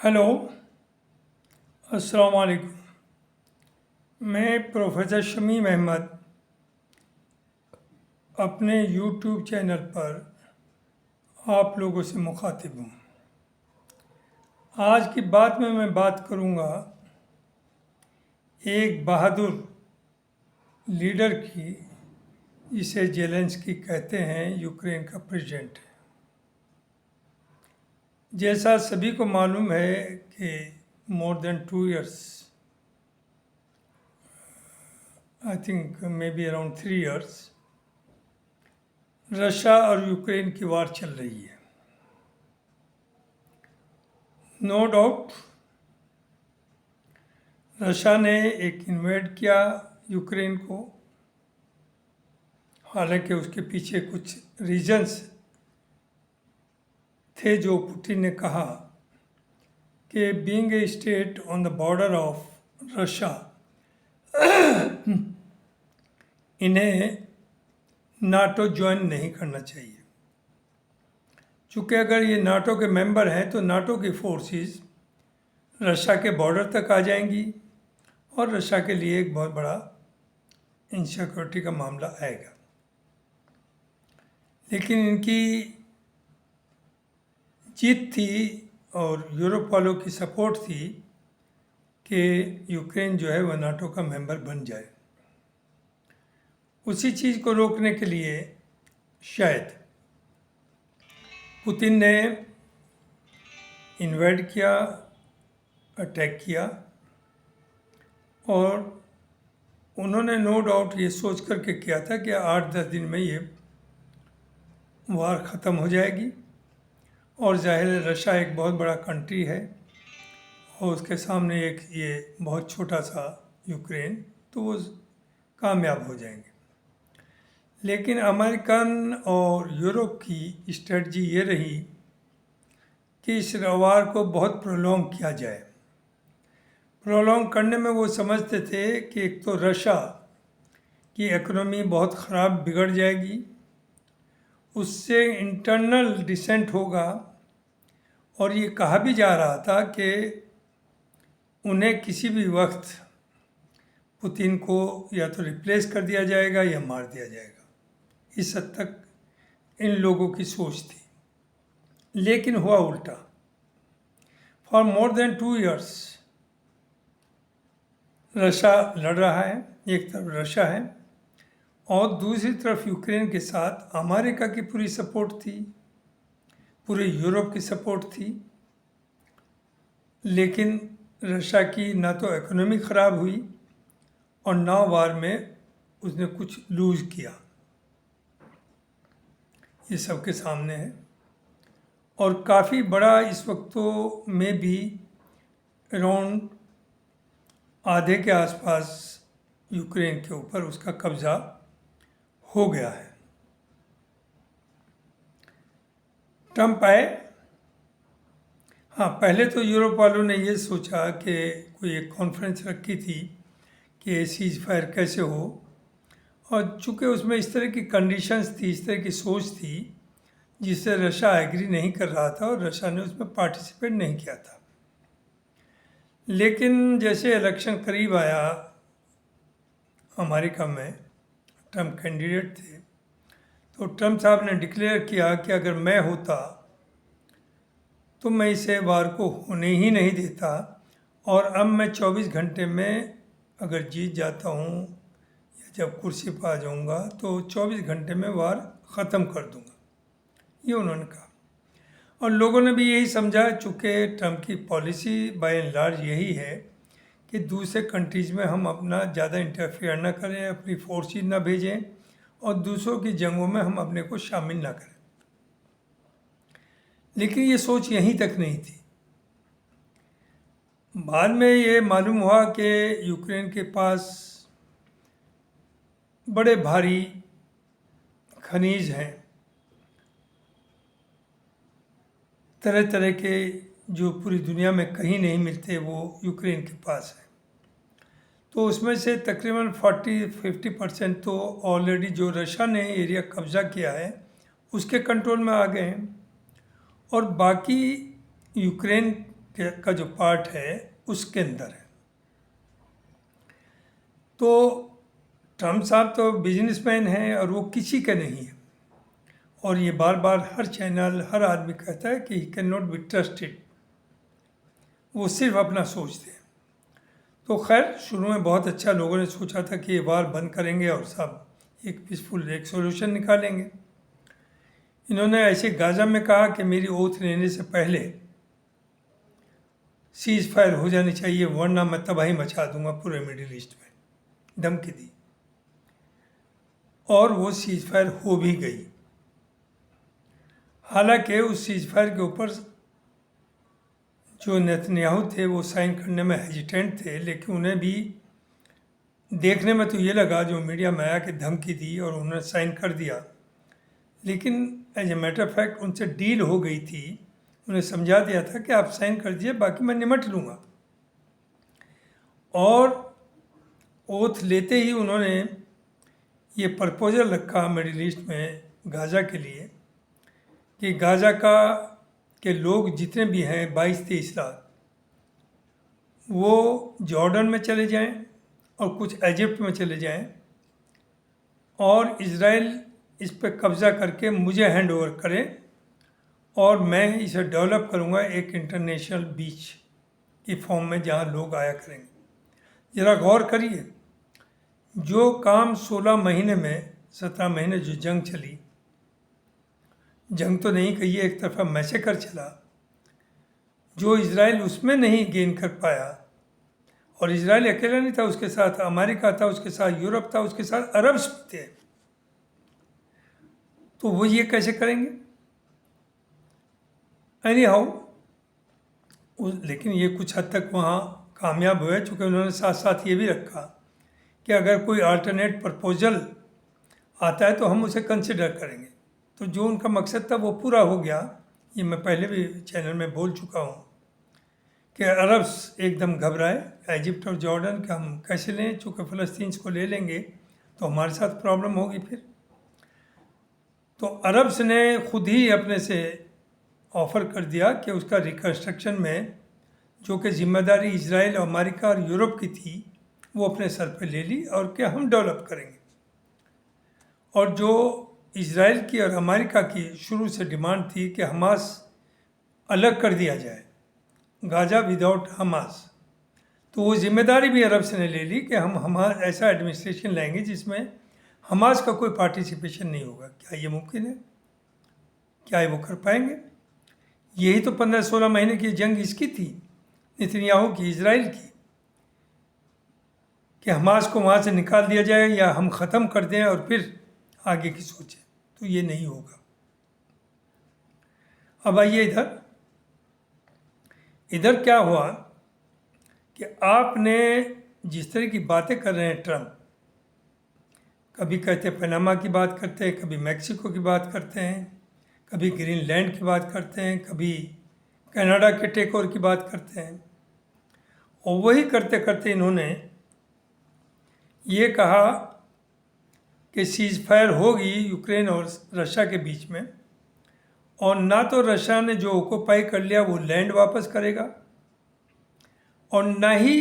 Hello, अस्सलाम वालेकुम। मैं प्रोफेसर शमीम अहमद अपने यूट्यूब चैनल पर आप लोगों से मुखातिब हूँ। आज की बात में मैं बात करूँगा एक बहादुर लीडर की, जिसे जेलेंस्की कहते हैं, यूक्रेन का प्रेसिडेंट है। जैसा सभी को मालूम है कि more than 2 years, I think may be around 3 years, Russia और यूक्रेन की वार चल रही है। नो डाउट रशिया ने एक इन्वेड किया यूक्रेन को, हालांकि उसके पीछे कुछ रीजंस थे। जो पुतिन ने कहा कि being a state on the border of Russia, इन्हें नाटो ज्वाइन नहीं करना चाहिए। चूँकि अगर ये नाटो के मेंबर हैं तो नाटो की फोर्सेस रशिया के बॉर्डर तक आ जाएंगी और रशिया के लिए एक बहुत बड़ा इनसिक्योरिटी का मामला आएगा। लेकिन इनकी जीत थी और यूरोप वालों की सपोर्ट थी कि यूक्रेन जो है वह नाटो का मेंबर बन जाए। उसी चीज़ को रोकने के लिए शायद पुतिन ने इन्वेड किया, अटैक किया, और उन्होंने नो डाउट ये सोच करके किया था कि 8-10 दिन में ये वार ख़त्म हो जाएगी। और जाहिर है रशिया एक बहुत बड़ा कंट्री है और उसके सामने एक ये बहुत छोटा सा यूक्रेन, तो वो कामयाब हो जाएंगे। लेकिन अमेरिकन और यूरोप की स्ट्रेटजी ये रही कि इस वार को बहुत प्रोलॉन्ग किया जाए। प्रोलॉन्ग करने में वो समझते थे कि एक तो रशिया की इकोनॉमी बहुत ख़राब बिगड़ जाएगी, उससे इंटरनल डिसेंट होगा, और ये कहा भी जा रहा था कि उन्हें किसी भी वक्त पुतिन को या तो रिप्लेस कर दिया जाएगा या मार दिया जाएगा। इस हद तक इन लोगों की सोच थी। लेकिन हुआ उल्टा। For more than 2 years Russia लड़ रहा है, एक तरफ रशिया है और दूसरी तरफ यूक्रेन के साथ अमेरिका की पूरी सपोर्ट थी, पूरे यूरोप की सपोर्ट थी। लेकिन रशिया की ना तो इकोनॉमी ख़राब हुई और ना वार में उसने कुछ लूज़ किया। ये सबके सामने है और काफ़ी बड़ा इस वक्त तो में भी अराउंड आधे के आसपास यूक्रेन के ऊपर उसका कब्ज़ा हो गया है। ट्रंप आए, हाँ, पहले तो यूरोप वालों ने ये सोचा कि कोई एक कॉन्फ्रेंस रखी थी कि सीज फायर कैसे हो, और चूँकि उसमें इस तरह की कंडीशंस थी, इस तरह की सोच थी, जिससे रशिया एग्री नहीं कर रहा था और रशिया ने उसमें पार्टिसिपेट नहीं किया था। लेकिन जैसे इलेक्शन करीब आया, अमेरिका में ट्रंप कैंडिडेट थे, तो ट्रंप साहब ने डिक्लेयर किया कि अगर मैं होता तो मैं इसे वार को होने ही नहीं देता, और अब मैं 24 घंटे में अगर जीत जाता हूँ या जब कुर्सी पर आ जाऊँगा तो 24 घंटे में वार ख़त्म कर दूँगा, ये उन्होंने कहा। और लोगों ने भी यही समझा, चूँकि ट्रंप की पॉलिसी बाय एंड लार्ज यही है कि दूसरे कंट्रीज़ में हम अपना ज़्यादा इंटरफेयर ना करें, अपनी फोर्सेस ना भेजें और दूसरों की जंगों में हम अपने को शामिल ना करें। लेकिन ये सोच यहीं तक नहीं थी। बाद में ये मालूम हुआ कि यूक्रेन के पास बड़े भारी खनिज हैं, तरह तरह के, जो पूरी दुनिया में कहीं नहीं मिलते, वो यूक्रेन के पास है। तो उसमें से तकरीबन 40-50% तो ऑलरेडी जो रशिया ने एरिया कब्ज़ा किया है उसके कंट्रोल में आ गए हैं, और बाकी यूक्रेन का जो पार्ट है उसके अंदर है। तो ट्रम्प साहब तो बिजनेसमैन हैं और वो किसी का नहीं है, और ये बार बार हर चैनल हर आदमी कहता है कि he can not be trusted, वो सिर्फ अपना सोचते हैं। तो खैर शुरू में बहुत अच्छा लोगों ने सोचा था कि ये वार बंद करेंगे और सब एक पीसफुल एक सोल्यूशन निकालेंगे। इन्होंने ऐसे गाजा में कहा कि मेरी ओथ लेने से पहले सीज फायर हो जानी चाहिए, वरना मैं तबाही मचा दूंगा पूरे मिडिल ईस्ट में, धमकी दी। और वो सीज फायर हो भी गई। हालांकि उस सीज फायर के ऊपर जो नेतन्याहू थे वो साइन करने में हेजिटेंट थे, लेकिन उन्हें भी देखने में तो ये लगा, जो मीडिया में आया, कि धमकी दी और उन्होंने साइन कर दिया। लेकिन एज ए मैटर फैक्ट उनसे डील हो गई थी, उन्हें समझा दिया था कि आप साइन कर दीजिए, बाकी मैं निमट लूँगा। और ओथ लेते ही उन्होंने ये प्रपोजल रखा मिडिल ईस्ट में गाज़ा के लिए कि गाज़ा के लोग जितने भी हैं 22-23 लाख, वो जॉर्डन में चले जाएं और कुछ इजिप्ट में चले जाएं, और इज़राइल इस पर कब्ज़ा करके मुझे हैंड ओवर करें, और मैं इसे डेवलप करूंगा एक इंटरनेशनल बीच की फॉर्म में जहां लोग आया करेंगे। ज़रा गौर करिए, जो काम 16 महीने में 17 महीने जो जंग चली, जंग तो नहीं कहिए, एक तरफा मैसेकर चला, जो इज़राइल उसमें नहीं गेन कर पाया, और इज़राइल अकेला नहीं था, उसके साथ अमेरिका था, उसके साथ यूरोप था, उसके साथ अरब्स थे। तो वो ये कैसे करेंगे? एनी हाउ, लेकिन ये कुछ हद तक वहाँ कामयाब हुए, चूँकि उन्होंने साथ साथ ये भी रखा कि अगर कोई अल्टरनेट प्रपोजल आता है तो हम उसे कंसिडर करेंगे। तो जो उनका मकसद था वो पूरा हो गया। ये मैं पहले भी चैनल में बोल चुका हूँ कि अरब्स एकदम घबराए, इजिप्ट और जॉर्डन का हम कैसे लें, चूँकि फ़लस्तीन को ले लेंगे तो हमारे साथ प्रॉब्लम होगी फिर। तो अरब्स ने खुद ही अपने से ऑफ़र कर दिया कि उसका रिकन्स्ट्रक्शन में जो कि जिम्मेदारी इजराइल, अमेरिका और यूरोप की थी, वो अपने सर पे ले ली और कि हम डेवलप करेंगे। और जो इजराइल की और अमेरिका की शुरू से डिमांड थी कि हमास अलग कर दिया जाए, गाजा विदाउट हमास, तो वो जिम्मेदारी भी अरब्स ने ले ली कि हम ऐसा एडमिनिस्ट्रेशन लाएंगे जिसमें हमास का कोई पार्टिसिपेशन नहीं होगा। क्या ये मुमकिन है? क्या ये वो कर पाएंगे? यही तो 15-16 महीने की जंग इसकी थी, नेतन्याहू की, इजराइल की, कि हमास को वहाँ से निकाल दिया जाए या हम ख़त्म कर दें और फिर आगे की सोचें। तो ये नहीं होगा। अब आइए इधर क्या हुआ कि आपने जिस तरह की बातें कर रहे हैं ट्रम्प, कभी कहते हैं पनामा की बात करते हैं, कभी मैक्सिको की बात करते हैं, कभी ग्रीनलैंड की बात करते हैं, कभी कनाडा के टेक ओवर की बात करते हैं, और वही करते करते इन्होंने ये कहा कि सीज फायर होगी यूक्रेन और रशिया के बीच में, और ना तो रशिया ने जो ऑक्यूपाई कर लिया वो लैंड वापस करेगा, और ना ही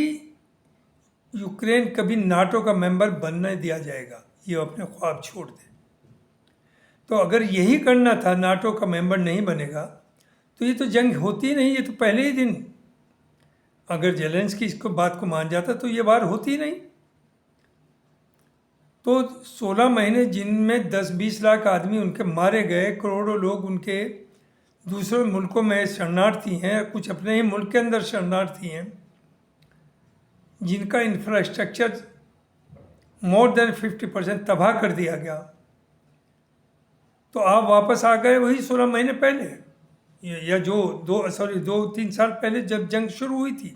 यूक्रेन कभी नाटो का मेंबर बनने दिया जाएगा, ये अपने ख्वाब छोड़ दे। तो अगर यही करना था, नाटो का मेंबर नहीं बनेगा, तो ये तो जंग होती ही नहीं। ये तो पहले ही दिन अगर जेलेंस्की इसको बात को मान जाता तो ये वार होती ही नहीं। तो 16 महीने जिनमें 10-20 लाख आदमी उनके मारे गए, करोड़ों लोग उनके दूसरे मुल्कों में शरणार्थी हैं, कुछ अपने ही मुल्क के अंदर शरणार्थी हैं, जिनका इंफ्रास्ट्रक्चर मोर देन 50% तबाह कर दिया गया, तो आप वापस आ गए वही 16 महीने पहले, या जो 2-3 साल पहले जब जंग शुरू हुई थी।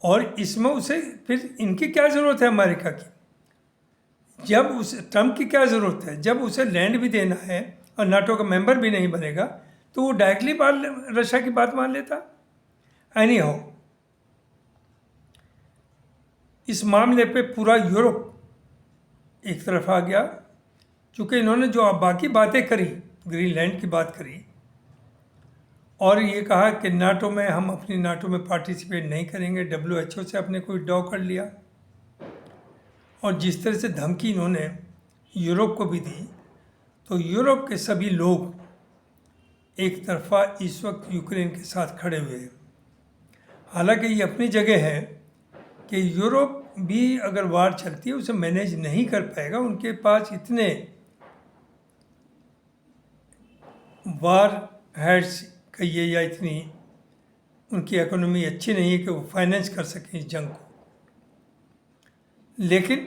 और इसमें उसे फिर इनकी क्या ज़रूरत है अमेरिका की? जब उस ट्रम्प की क्या ज़रूरत है? जब उसे लैंड भी देना है और नाटो का मेंबर भी नहीं बनेगा, तो वो डायरेक्टली रशिया की बात मान लेता। एनी हाउ, इस मामले पे पूरा यूरोप एक तरफ आ गया, चूँकि इन्होंने जो बाकी बातें करी, ग्रीनलैंड की बात करी, और ये कहा कि नाटो में हम अपनी नाटो में पार्टिसिपेट नहीं करेंगे, WHO से अपने को विड्रॉ कर लिया। और जिस तरह से धमकी इन्होंने यूरोप को भी दी, तो यूरोप के सभी लोग एक तरफा इस वक्त यूक्रेन के साथ खड़े हुए हैं। हालांकि ये अपनी जगह है कि यूरोप भी अगर वार चलती है उसे मैनेज नहीं कर पाएगा, उनके पास इतने वार हेड्स कहिए या इतनी उनकी इकोनॉमी अच्छी नहीं है कि वो फाइनेंस कर सकें इस जंग को। लेकिन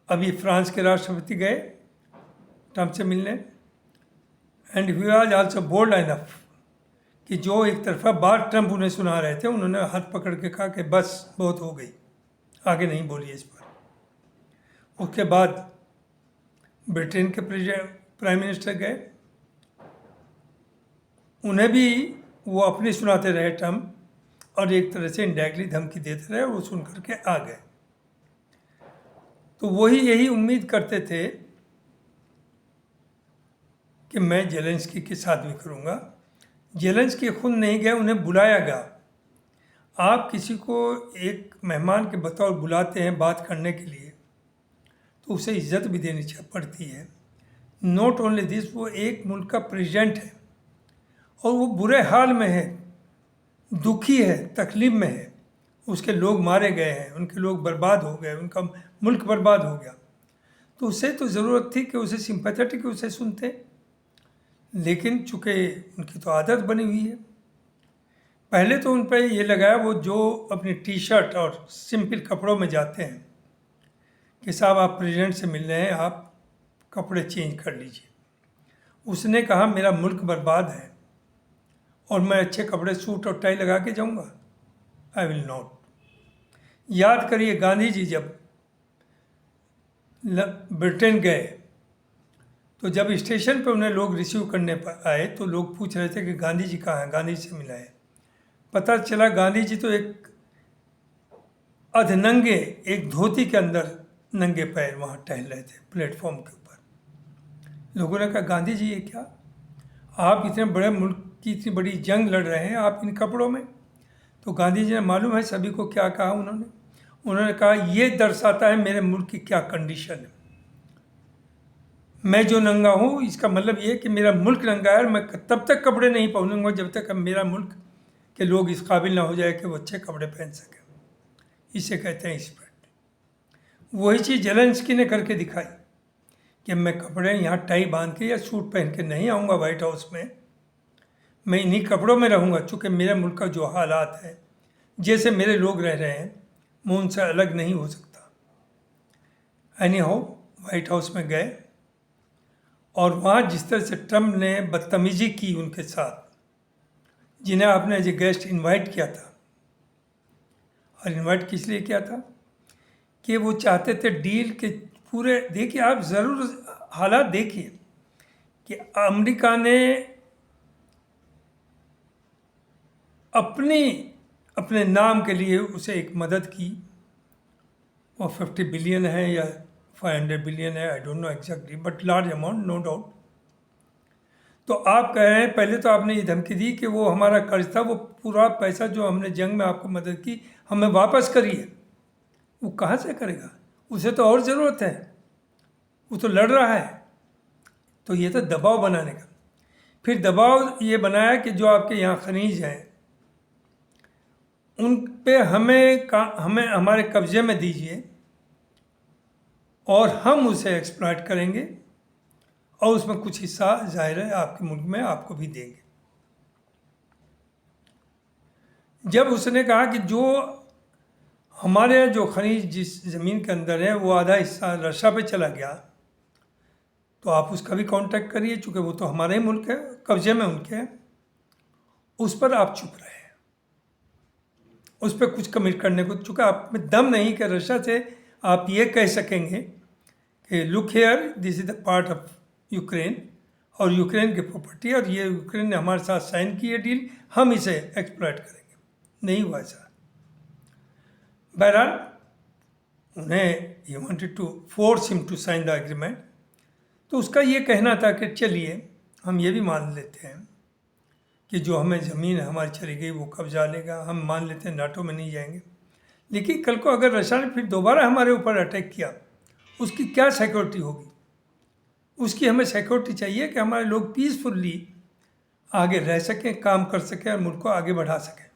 अभी फ्रांस के राष्ट्रपति गए ट्रंप से मिलने, and he was also bold enough कि जो एक तरफा बात ट्रंप उन्हें सुना रहे थे, उन्होंने हाथ पकड़ के कहा कि बस बहुत हो गई, आगे नहीं बोलिए इस पर। उसके बाद ब्रिटेन के प्राइम मिनिस्टर गए, उन्हें भी वो अपनी सुनाते रहे ट्रंप, और एक तरह से इंडायरेक्टली धमकी देते रहे, वो सुन करके आ गए। तो वही यही उम्मीद करते थे कि मैं जेलेंस्की के साथ भी करूँगा। जेलेंस्की खुद नहीं गए, उन्हें बुलाया गया। आप किसी को एक मेहमान के बतौर बुलाते हैं बात करने के लिए, तो उसे इज्जत भी देनी पड़ती है। नॉट ओनली दिस, वो एक मुल्क का प्रेसिडेंट है और वो बुरे हाल में है, दुखी है, तकलीफ में है। उसके लोग मारे गए हैं, उनके लोग बर्बाद हो गए, उनका मुल्क बर्बाद हो गया। तो उसे तो ज़रूरत थी कि उसे सिंपैथेटिक उसे सुनते, लेकिन चूँकि उनकी तो आदत बनी हुई है। पहले तो उन पर ये लगाया, वो जो अपनी टी शर्ट और सिंपल कपड़ों में जाते हैं, कि साहब आप प्रेसिडेंट से मिल रहे हैं, आप कपड़े चेंज कर लीजिए। उसने कहा मेरा मुल्क बर्बाद है और मैं अच्छे कपड़े सूट और टाई लगा के जाऊंगा, आई विल नॉट। याद करिए गांधी जी जब ब्रिटेन गए, तो जब स्टेशन पर उन्हें लोग रिसीव करने पर आए, तो लोग पूछ रहे थे कि गांधी जी कहाँ हैं, गांधी जी से मिला है। पता चला गांधी जी तो एक अधनंगे, एक धोती के अंदर नंगे पैर वहाँ टहल रहे थे प्लेटफॉर्म के ऊपर। लोगों ने कहा गांधी जी ये क्या, आप इतने बड़े मुल्क की इतनी बड़ी जंग लड़ रहे हैं, आप इन कपड़ों में। तो गांधी जी ने मालूम है सभी को क्या कहा उन्होंने कहा ये दर्शाता है मेरे मुल्क की क्या कंडीशन है। मैं जो नंगा हूँ इसका मतलब ये कि मेरा मुल्क नंगा है, और मैं तब तक कपड़े नहीं पहनूंगा जब तक मेरा मुल्क के लोग इस काबिल ना हो जाए कि वो अच्छे कपड़े पहन सकें। इसे कहते हैं स्पिरिट। वही चीज़ जेलेंस्की ने करके दिखाई कि मैं कपड़े यहाँ टाई बांध के या सूट पहन के नहीं आऊँगा व्हाइट हाउस में, मैं इन्हीं कपड़ों में रहूँगा। चूँकि मेरे मुल्क का जो हालात है, जैसे मेरे लोग रह रहे हैं, मैं उनसे अलग नहीं हो सकता। एनी हाउ व्हाइट हाउस में गए, और वहाँ जिस तरह से ट्रंप ने बदतमीजी की उनके साथ, जिन्हें आपने एज ए गेस्ट इन्वाइट किया था, और इन्वाइट किस लिए किया था कि वो चाहते थे डील के पूरे। देखिए आप ज़रूर हालात देखिए कि अमेरिका ने अपने नाम के लिए उसे एक मदद की, वो 50 बिलियन है या 500 बिलियन है, I don't know exactly, but large amount no doubt. तो आप कह रहे हैं, पहले तो आपने ये धमकी दी कि वो हमारा कर्ज था, वो पूरा पैसा जो हमने जंग में आपको मदद की हमें वापस करिए। वो कहाँ से करेगा, उसे तो और ज़रूरत है, वो तो लड़ रहा है। तो ये तो दबाव बनाने का। फिर दबाव ये बनाया कि जो आपके यहाँ खनिज हैं उन पे हमें हमारे कब्जे में दीजिए, और हम उसे एक्सप्लॉइट करेंगे, और उसमें कुछ हिस्सा जाहिर है आपके मुल्क में आपको भी देंगे। जब उसने कहा कि जो हमारे यहाँ जो खनिज जिस ज़मीन के अंदर है वो आधा हिस्सा रशिया पे चला गया, तो आप उसका भी कांटेक्ट करिए, चूँकि वो तो हमारे ही मुल्क है, कब्जे में उनके है। उस पर आप चुप रहे, उस पर कुछ कमिट करने को, चूँकि आप में दम नहीं कि रशिया से आप ये कह सकेंगे कि look here, this is the part of Ukraine, और यूक्रेन की प्रॉपर्टी, और ये यूक्रेन ने हमारे साथ साइन की है डील, हम इसे एक्सप्लॉइट करेंगे। नहीं हुआ ऐसा। बहरहाल उन्हें he wanted to force him to sign the agreement. तो उसका ये कहना था कि चलिए हम ये भी मान लेते हैं कि जो हमें ज़मीन हमारी चली गई वो कब्जा लेगा, हम मान लेते हैं नाटो में नहीं जाएंगे। लेकिन कल को अगर रशिया ने फिर दोबारा हमारे ऊपर अटैक किया, उसकी क्या सिक्योरिटी होगी? उसकी हमें सिक्योरिटी चाहिए कि हमारे लोग पीसफुली आगे रह सकें, काम कर सकें और मुल्क को आगे बढ़ा सकें।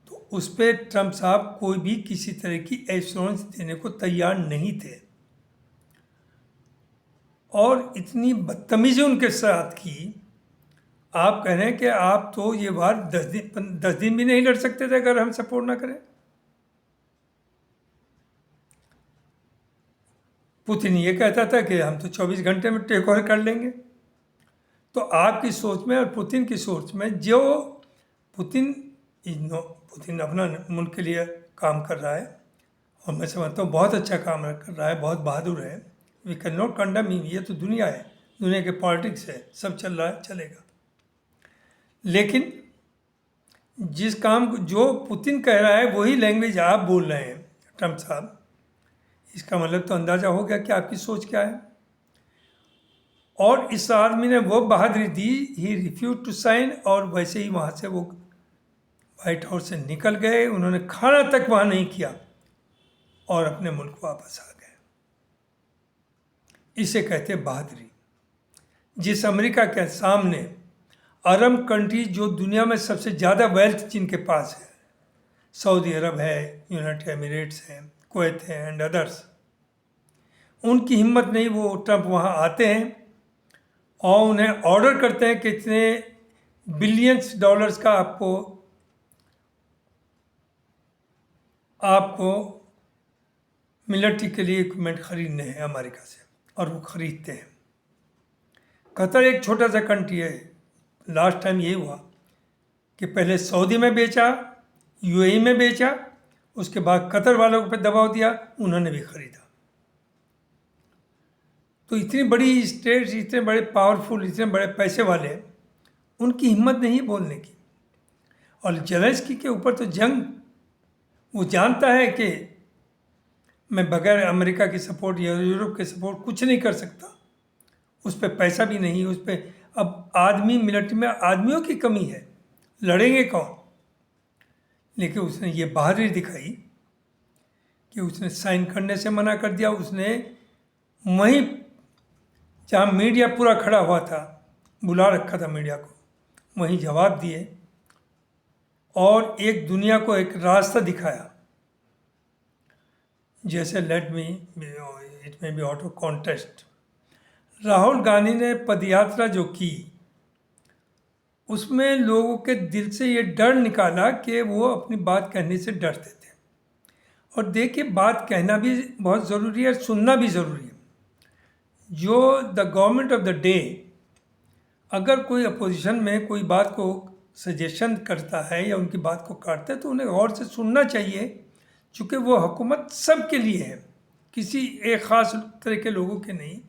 तो उस पर ट्रंप साहब कोई भी किसी तरह की एश्योरेंस देने को तैयार नहीं थे और इतनी बदतमीजी उनके साथ की। आप कह रहे हैं कि आप तो ये बार 10 दिन भी नहीं लड़ सकते थे अगर हम सपोर्ट ना करें। पुतिन ये कहता था कि हम तो 24 घंटे में टेक ओवर कर लेंगे। तो आपकी सोच में और पुतिन की सोच में, जो पुतिन अपना मुल्क के लिए काम कर रहा है और मैं समझता हूँ बहुत अच्छा काम कर रहा है, बहुत बहादुर है। We can not condemn him, ये तो दुनिया है, दुनिया के पॉलिटिक्स है, सब चल रहा है, चलेगा। लेकिन जिस काम को जो पुतिन कह रहा है वही लैंग्वेज आप बोल रहे हैं ट्रंप साहब, इसका मतलब तो अंदाज़ा हो गया कि आपकी सोच क्या है। और इस आदमी ने वो बहादुरी दी, ही रिफ्यूज टू साइन, और वैसे ही वहाँ से वो व्हाइट हाउस से निकल गए। उन्होंने खाना तक वहाँ नहीं किया और अपने मुल्क वापस आ गए। इसे कहते हैं बहादुरी। जिस अमेरिका के सामने अरब कंट्री, जो दुनिया में सबसे ज़्यादा वेल्थ जिनके पास है, सऊदी अरब है, यूनाइटेड एमिरेट्स हैं, कुवैत है एंड अदर्स, उनकी हिम्मत नहीं। वो ट्रंप वहाँ आते हैं और उन्हें ऑर्डर करते हैं कि इतने बिलियंस डॉलर्स का आपको मिलिट्री के लिए इक्विपमेंट खरीदने हैं अमेरिका से, और वो खरीदते हैं। कतर एक छोटा सा कंट्री है, लास्ट टाइम यही हुआ कि पहले सऊदी में बेचा, यूएई में बेचा, उसके बाद कतर वालों पे दबाव दिया, उन्होंने भी खरीदा। तो इतनी बड़ी स्टेट्स, इतने बड़े पावरफुल, इतने बड़े पैसे वाले, उनकी हिम्मत नहीं बोलने की। और जेलेंस्की के ऊपर तो जंग, वो जानता है कि मैं बगैर अमेरिका की सपोर्ट या यूरोप के सपोर्ट कुछ नहीं कर सकता, उस पर पैसा भी नहीं, उस पर अब आदमी, मिलिट्री में आदमियों की कमी है, लड़ेंगे कौन? लेकिन उसने ये बहादुरी दिखाई कि उसने साइन करने से मना कर दिया। उसने वहीं जहाँ मीडिया पूरा खड़ा हुआ था, बुला रखा था मीडिया को, वहीं जवाब दिए और एक दुनिया को एक रास्ता दिखाया। जैसे लेट मी इट में बी ऑटो कॉन्टेस्ट, राहुल गांधी ने पदयात्रा जो की, उसमें लोगों के दिल से ये डर निकाला कि वो अपनी बात कहने से डरते थे। और देखिए, बात कहना भी बहुत ज़रूरी है, सुनना भी ज़रूरी है। जो the government of the day, अगर कोई अपोजिशन में कोई बात को सजेशन करता है या उनकी बात को काटता है, तो उन्हें गौर से सुनना चाहिए, चूँकि वो हुकूमत सब के लिए है, किसी एक ख़ास तरह के लोगों के नहीं।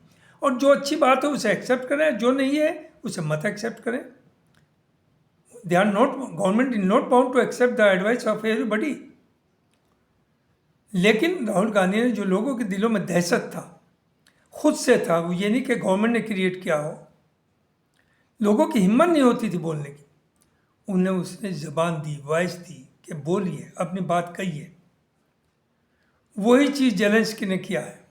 और जो अच्छी बात है उसे एक्सेप्ट करें, जो नहीं है उसे मत एक्सेप्ट करें। They are not, government is not bound to accept the advice of everybody. लेकिन राहुल गांधी ने, जो लोगों के दिलों में दहशत था, खुद से था, वो ये नहीं कि गवर्नमेंट ने क्रिएट किया हो, लोगों की हिम्मत नहीं होती थी बोलने की, उन्हें उसने ज़बान दी, वॉइस दी कि बोलिए, अपनी बात कहिए। वही चीज़ जेलेंस्की ने किया है।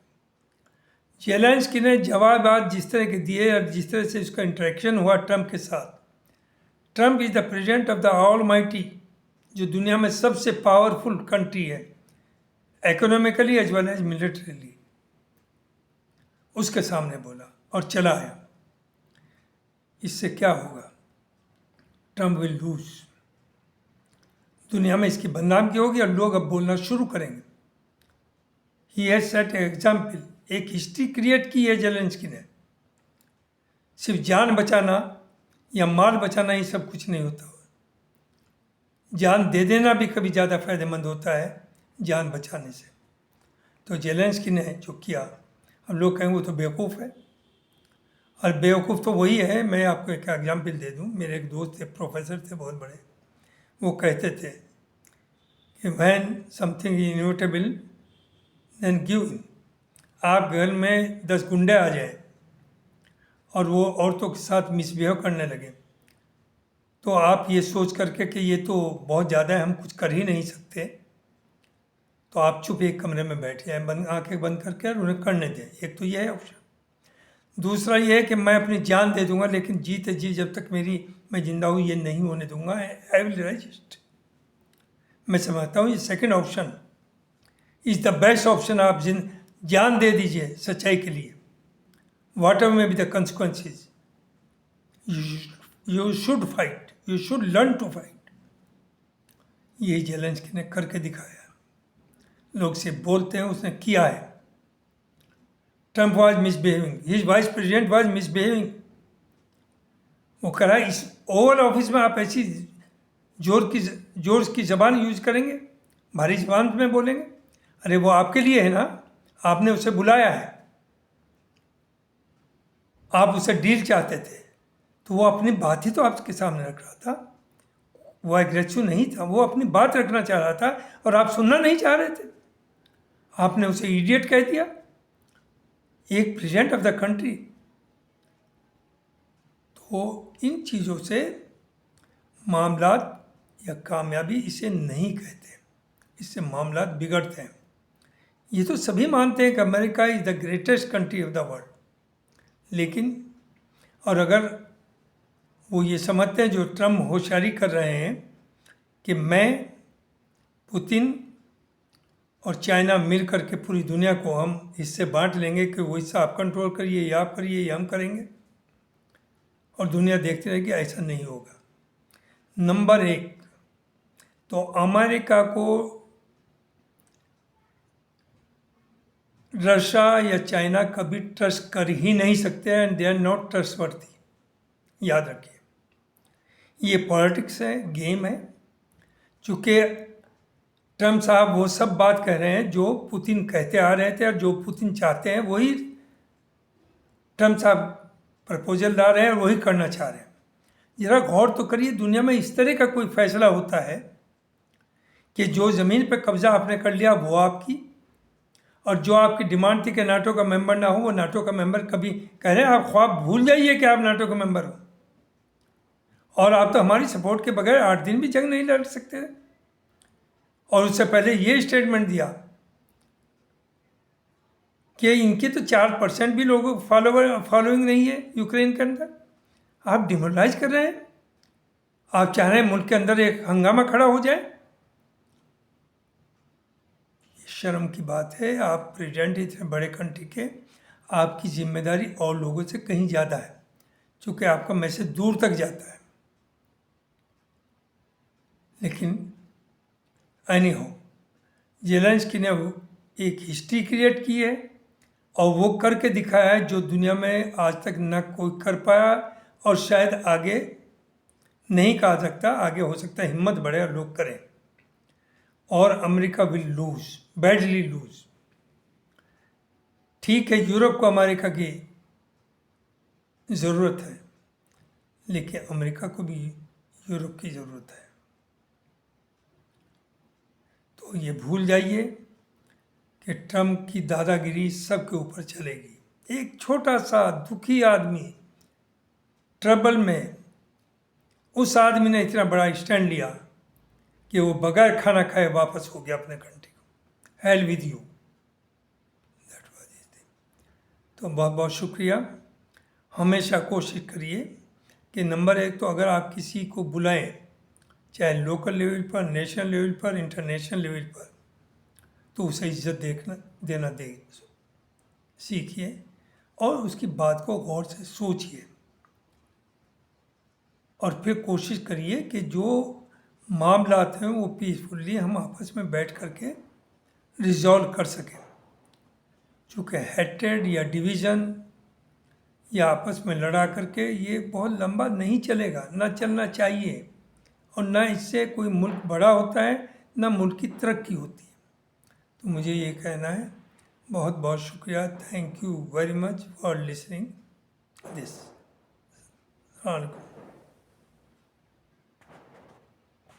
जेलेंस्की ने जवाब आज जिस तरह के दिए और जिस तरह से उसका इंटरेक्शन हुआ ट्रंप के साथ, Trump is the president of the almighty, जो दुनिया में सबसे पावरफुल कंट्री है, economically as well as militarily, उसके सामने बोला और चला आया। इससे क्या होगा? ट्रंप विल लूज, दुनिया में इसकी बदनामी होगी और लोग अब बोलना शुरू करेंगे। ही हैज सेट एग्जाम्पल, एक हिस्ट्री क्रिएट की है जेलेंस्की ने। सिर्फ जान बचाना या माल बचाना ही सब कुछ नहीं होता, जान दे देना भी कभी ज़्यादा फायदेमंद होता है जान बचाने से। तो जेलेंस्की ने जो किया, अब लोग कहेंगे वो तो बेवकूफ़ है, और बेवकूफ़ तो वही है। मैं आपको एक एग्जाम्पल दे दूँ। मेरे एक दोस्त थे, प्रोफेसर थे बहुत बड़े, वो कहते थे कि when something inevitable then give in. आप घर में 10 गुंडे आ जाए और वो औरतों के साथ मिसबिहेव करने लगे, तो आप ये सोच करके कि ये तो बहुत ज़्यादा है, हम कुछ कर ही नहीं सकते, तो आप चुप एक कमरे में बैठ जाए, आंखें बंद करके और उन्हें करने दें। एक तो यह है ऑप्शन। दूसरा ये है कि मैं अपनी जान दे दूंगा, लेकिन जीते जी जब तक मैं जिंदा हूँ ये नहीं होने दूंगा, आई विल रेजिस्ट। मैं समझता हूँ ये second option is the best option. आप जान दे दीजिए सच्चाई के लिए, whatever may be the consequences, you should fight, you should learn to fight. यही जेलेंस्की ने करके दिखाया। लोग से बोलते हैं, उसने किया है। Trump was misbehaving, his vice president was misbehaving. वो कह रहा है इस ओवल ऑफिस में आप ऐसी जोर की जबान यूज करेंगे, भारी जबान में बोलेंगे। अरे वो आपके लिए है ना, आपने उसे बुलाया है, आप उसे डील चाहते थे, तो वो अपनी बात ही तो आपके सामने रख रहा था। वो एग्रेसिव नहीं था, वो अपनी बात रखना चाह रहा था और आप सुनना नहीं चाह रहे थे। आपने उसे इडियट कह दिया, एक प्रेसिडेंट ऑफ द कंट्री। तो इन चीज़ों से मामलात या कामयाबी इसे नहीं कहते, इससे मामलात बिगड़ते हैं। ये तो सभी मानते हैं कि America is the greatest country of the world, लेकिन और अगर वो ये समझते हैं जो ट्रम्प होशियारी कर रहे हैं कि मैं, पुतिन और चाइना मिल करके पूरी दुनिया को हम हिस्से बांट लेंगे कि वो हिस्सा आप कंट्रोल करिए, ये आप करिए, ये हम करेंगे, और दुनिया देखती रहेगी, ऐसा नहीं होगा। नंबर एक, तो अमेरिका को रशिया या चाइना कभी ट्रस्ट कर ही नहीं सकते, and they are not trustworthy. याद रखिए, ये पॉलिटिक्स है, गेम है। चूँकि ट्रम्प साहब वो सब बात कह रहे हैं जो पुतिन कहते आ रहे थे, और जो पुतिन चाहते हैं वही ट्रम्प साहब प्रपोजल ला रहे हैं और वही करना चाह रहे हैं। जरा गौर तो करिए, दुनिया में इस तरह का कोई फैसला होता है कि जो ज़मीन पर कब्जा आपने कर लिया वो आपकी, और जो आपकी डिमांड थी कि नाटो का मेंबर ना हो, वो नाटो का मेंबर कभी कह रहे हैं आप ख्वाब भूल जाइए कि आप नाटो का मेंबर हो, और आप तो हमारी सपोर्ट के बगैर 8 दिन भी जंग नहीं लड़ सकते थे। और उससे पहले ये स्टेटमेंट दिया कि इनके तो 4% भी लोगों फॉलोइंग नहीं है यूक्रेन के अंदर। आप डिमोरलाइज कर रहे हैं, आप चाह रहे हैं मुल्क के अंदर एक हंगामा खड़ा हो जाए। शर्म की बात है, आप प्रेसिडेंट इतने बड़े कंट्री के, आपकी जिम्मेदारी और लोगों से कहीं ज़्यादा है, क्योंकि आपका मैसेज दूर तक जाता है। लेकिन एनी हो, जेलेंस्की ने एक हिस्ट्री क्रिएट की है और वो करके दिखाया है जो दुनिया में आज तक न कोई कर पाया, और शायद आगे नहीं कहा सकता। आगे हो सकता है हिम्मत बढ़े और लोग करें, और America will lose, badly lose. ठीक है, यूरोप को अमेरिका की ज़रूरत है, लेकिन अमेरिका को भी यूरोप की ज़रूरत है। तो ये भूल जाइए कि ट्रम्प की दादागिरी सबके ऊपर चलेगी। एक छोटा सा दुखी आदमी ट्रबल में, उस आदमी ने इतना बड़ा स्टैंड लिया कि वो बगैर खाना खाए वापस हो गया अपने कंट्री को। Hell with you, that was it. तो बहुत बहुत शुक्रिया। हमेशा कोशिश करिए कि नंबर एक, तो अगर आप किसी को बुलाएं, चाहे लोकल लेवल पर, नेशनल लेवल पर, इंटरनेशनल लेवल पर, तो उसे इज्जत देना सीखिए, और उसकी बात को गौर से सोचिए, और फिर कोशिश करिए कि जो मामलात हैं वो पीसफुली हम आपस में बैठ करके रिजॉल्व कर सकें। चूँकि हेट्रेड या डिवीज़न या आपस में लड़ा करके ये बहुत लंबा नहीं चलेगा, ना चलना चाहिए, और ना इससे कोई मुल्क बड़ा होता है, ना मुल्क की तरक्की होती है। तो मुझे ये कहना है, बहुत बहुत शुक्रिया। Thank you very much for listening this.